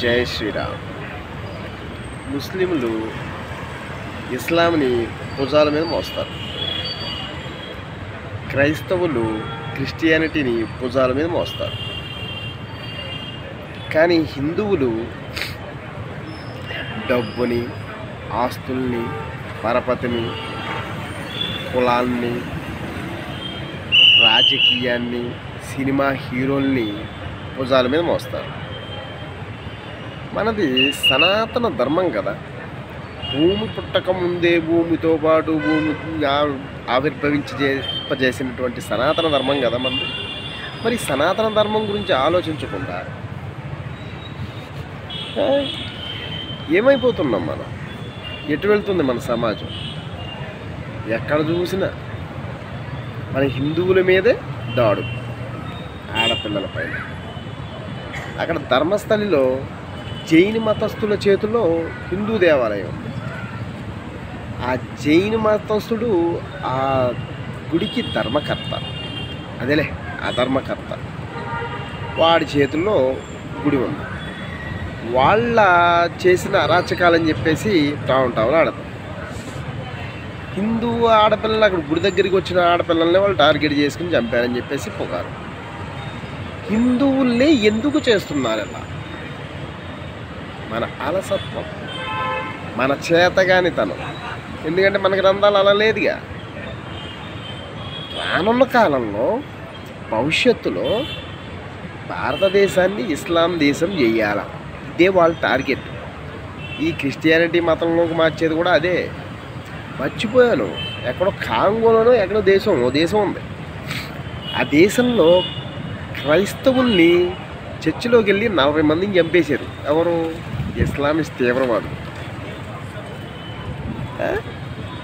జై శ్రీరామ్. ముస్లింలు ఇస్లాంని భుజాల మీద మోస్తారు. క్రైస్తవులు క్రిస్టియానిటీని భుజాల మీద మోస్తారు. కానీ హిందువులు డబ్బుని, ఆస్తుల్ని, పరపతిని, కులాన్ని, రాజకీయాన్ని, సినిమా హీరోల్ని భుజాల మీద మోస్తారు. మనది సనాతన ధర్మం కదా. భూమి పుట్టక ముందే భూమితో పాటు భూమి ఆవిర్భవించేసినటువంటి సనాతన ధర్మం కదా మనది. మరి సనాతన ధర్మం గురించి ఆలోచించకుండా ఏమైపోతున్నాం మనం? ఎటు వెళ్తుంది మన సమాజం? ఎక్కడ చూసినా మన హిందువుల మీదే దాడు, ఆడపిల్లల పైన. అక్కడ ధర్మస్థలిలో జైన మతస్థుల చేతిలో హిందూ దేవాలయం ఉంది. ఆ జైన మతస్థుడు ఆ గుడికి ధర్మకర్త, అదేలే అధర్మకర్త. వాడి చేతుల్లో గుడి ఉంది. వాళ్ళ చేసిన అరాచకాలని చెప్పేసి టౌన్ ఆడతారు. హిందూ ఆడపిల్లలు అక్కడ గుడి దగ్గరికి వచ్చిన ఆడపిల్లల్ని వాళ్ళు టార్గెట్ చేసుకుని చంపారని చెప్పేసి పొగారు. హిందువుల్ని ఎందుకు చేస్తున్నారు అలా? మన అలసత్వం, మన చేతగానితనం. ఎందుకంటే మన గ్రంథాలు అలా లేదుగా. రానున్న కాలంలో భవిష్యత్తులో భారతదేశాన్ని ఇస్లాం దేశం చేయాల, ఇదే వాళ్ళ టార్గెట్. ఈ క్రిస్టియానిటీ మతంలోకి మార్చేది కూడా అదే. మర్చిపోయాను, ఎక్కడో కాంగోలోనో ఎక్కడో దేశం ఉంది. ఆ దేశంలో క్రైస్తవుల్ని చర్చిలోకి వెళ్ళి 40 మందిని చంపేశారు. ఎవరు? ఇస్లామిస్ట్ తీవ్రవాదులు.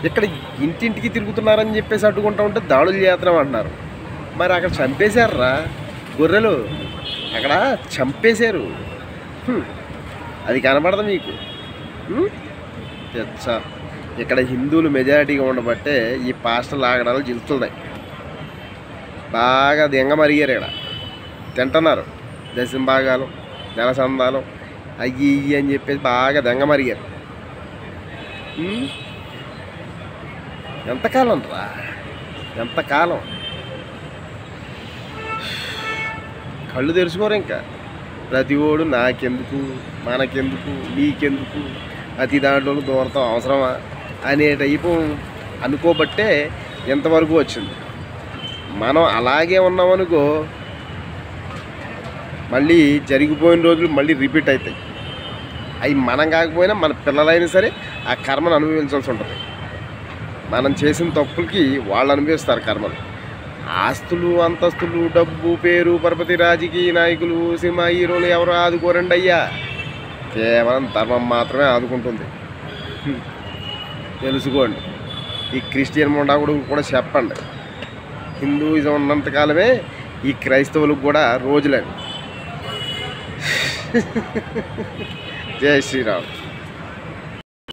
ఇక్కడ ఇంటింటికి తిరుగుతున్నారని చెప్పేసి అడ్డుకుంటా ఉంటే దాడులు చేస్తున్నాం అంటున్నారు. మరి అక్కడ చంపేశారా గొర్రెలు? అక్కడ చంపేశారు. అది కనపడదు మీకు? తెచ్చా. ఇక్కడ హిందువులు మెజారిటీగా ఉండబట్టే ఈ పాస్టర్లు ఆగడాలు జిలుతున్నాయి. బాగా దింగమరిగారు. ఇక్కడ తింటున్నారు దశంభాగాలు, నెల సందాలు, అయ్యి ఇయ్యి అని చెప్పేసి బాగా దింగమరిగారు. ఎంతకాలం రా, ఎంతకాలం? కళ్ళు తెరుచుకోరు ఇంకా. ప్రతి ఓడు నాకెందుకు, మనకెందుకు, నీకెందుకు, అతి దాంట్లో దూరతం అవసరమా అనే టైపు అనుకోబట్టే ఎంతవరకు వచ్చింది. మనం అలాగే ఉన్నామనుకో, మళ్ళీ జరిగిపోయిన రోజులు మళ్ళీ రిపీట్ అవుతాయి. అవి మనం కాకపోయినా మన పిల్లలైనా సరే ఆ కర్మను అనుభవించాల్సి ఉంటుంది. మనం చేసిన తప్పులకి వాళ్ళు అనుభవిస్తారు కర్మలు. ఆస్తులు, అంతస్తులు, డబ్బు, పేరు, పరపతి, రాజకీయ నాయకులు, సినిమా హీరోలు ఎవరు ఆదుకోరండి అయ్యా. కేవలం ధర్మం మాత్రమే ఆదుకుంటుంది. తెలుసుకోండి. ఈ క్రిస్టియన్ ముండాకుడు కూడా చెప్పండి, హిందూయిజం ఉన్నంతకాలమే ఈ క్రైస్తవులకు కూడా రోజులని. జై శ్రీరామ్.